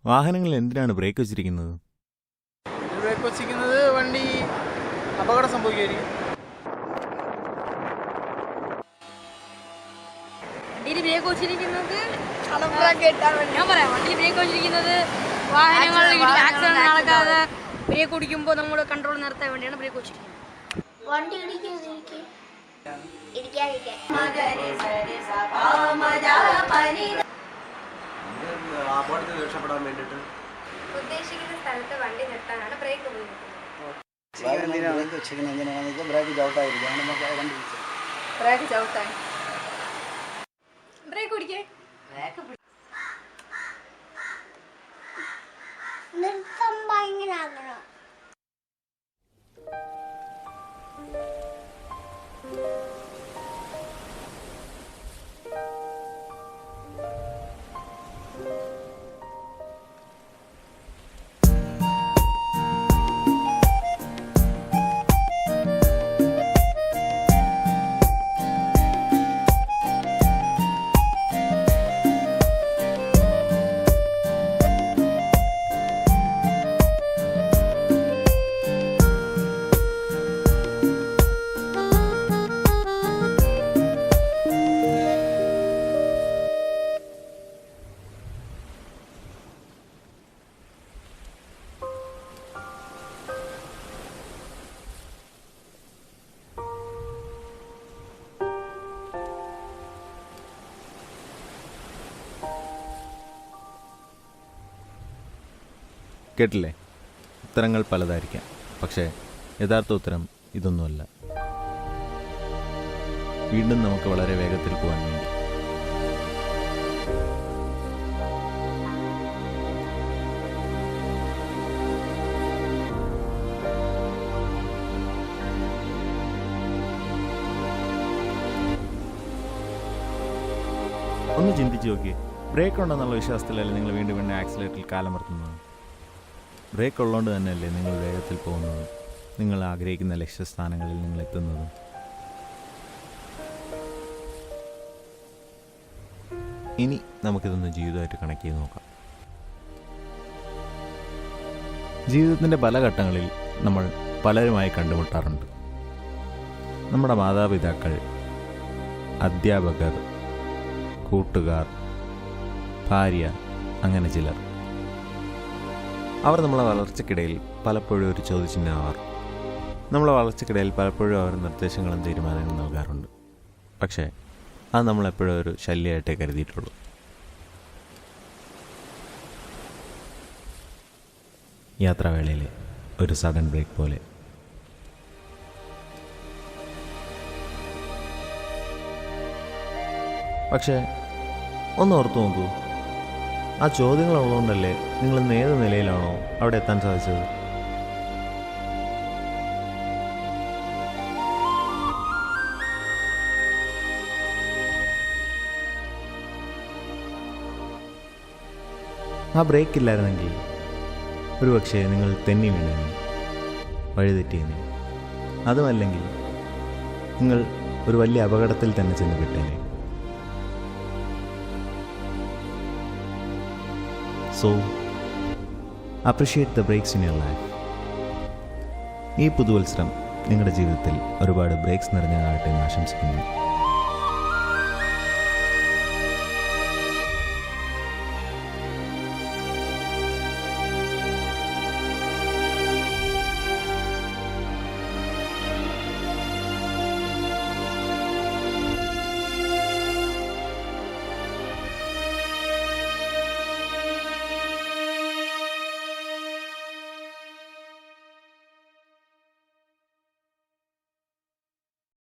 വാഹനങ്ങളിൽ എന്തിനാണ് ബ്രേക്ക് വെച്ചിരിക്കുന്നത്? ബ്രേക്ക് വെച്ചിരിക്കുന്നത് വണ്ടി അപകടം സംഭവിക്കുമായിരിക്കും. വണ്ടിയിൽ ബ്രേക്ക് വെച്ചിരിക്കുന്നത് ഞാൻ പറയാം. വണ്ടിയിൽ ബ്രേക്ക് വെച്ചിരിക്കുന്നത് വാഹനങ്ങൾ ആക്സിഡന്റ് നടക്കാതെ ബ്രേക്ക് ഓടിക്കുമ്പോൾ നമ്മൾ കൺട്രോൾ നിർത്താൻ വേണ്ടിയാണ് ബ്രേക്ക് വെച്ചിരിക്കുന്നത്. വണ്ടി രക്ഷപ്പെടാൻ വേണ്ടിട്ട് ഉദ്ദേശിക്കുന്ന സ്ഥലത്ത് വണ്ടി നിർത്താനാണ് ബ്രേക്ക് ഉപയോഗിക്കുന്നത്. ബ്രേക്ക് ചവിട്ടാൻ ബ്രേക്ക് പിടിക്കേ നിർത്തുമ്പോ ഇങ്ങനെ ആകണം. കേട്ടില്ലേ? ഉത്തരങ്ങൾ പലതായിരിക്കാം, പക്ഷേ യഥാർത്ഥ ഉത്തരം ഇതൊന്നുമല്ല. വീണ്ടും നമുക്ക് വളരെ വേഗത്തിൽ പോകാൻ വേണ്ടി ഒന്ന് ചിന്തിച്ച് നോക്കിയേ. ബ്രേക്ക് ഉണ്ടെന്നുള്ള വിശ്വാസത്തിലല്ലേ നിങ്ങൾ വീണ്ടും വീണ്ടും ആക്സിലേറ്ററിൽ കാലമർത്തുന്നത്? ബ്രേക്ക് ഉള്ളതുകൊണ്ട് തന്നെയല്ലേ നിങ്ങൾ വേഗത്തിൽ പോകുന്നത്, നിങ്ങൾ ആഗ്രഹിക്കുന്ന ലക്ഷ്യസ്ഥാനങ്ങളിൽ നിങ്ങൾ എത്തുന്നത്? ഇനി നമുക്കിതൊന്ന് ജീവിതമായിട്ട് കണക്ട് ചെയ്ത് നോക്കാം. ജീവിതത്തിൻ്റെ പല ഘട്ടങ്ങളിൽ നമ്മൾ പലരുമായി കണ്ടുമുട്ടാറുണ്ട്. നമ്മുടെ മാതാപിതാക്കൾ, അധ്യാപകർ, കൂട്ടുകാർ, ഭാര്യ, അങ്ങനെ ചിലർ. അവർ നമ്മളെ വളർച്ചയ്ക്കിടയിൽ പലപ്പോഴും ഒരു ചോദ്യചിഹ്നമാവാർ. നമ്മളെ വളർച്ചയ്ക്കിടയിൽ പലപ്പോഴും അവർ നിർദ്ദേശങ്ങളും തീരുമാനങ്ങളും നൽകാറുണ്ട്. പക്ഷേ അത് നമ്മളെപ്പോഴും ഒരു ശല്യമായിട്ടേ കരുതിയിട്ടുള്ളൂ. യാത്രാവേളയിലെ ഒരു സഡൻ ബ്രേക്ക് പോലെ. പക്ഷേ ഒന്ന് ഓർത്തു നോക്കൂ, ആ ചോദ്യങ്ങളുള്ളതുകൊണ്ടല്ലേ നിങ്ങൾ ഇന്ന് ഏത് നിലയിലാണോ അവിടെ എത്താൻ സാധിച്ചത്? ആ ബ്രേക്ക് ഇല്ലായിരുന്നെങ്കിൽ ഒരുപക്ഷെ നിങ്ങൾ തെന്നി വീണേനെ, വഴിതെറ്റിയേനെ. അതുമല്ലെങ്കിൽ നിങ്ങൾ ഒരു വലിയ അപകടത്തിൽ തന്നെ ചെന്ന് പെട്ടേനെ. So, appreciate the breaks in your life. ഈ പുതുവത്സരം നിങ്ങളുടെ ജീവിതത്തിൽ ഒരുപാട് ബ്രേക്സ് നിറഞ്ഞതാകട്ടെ എന്ന് ആശംസിക്കുന്നു.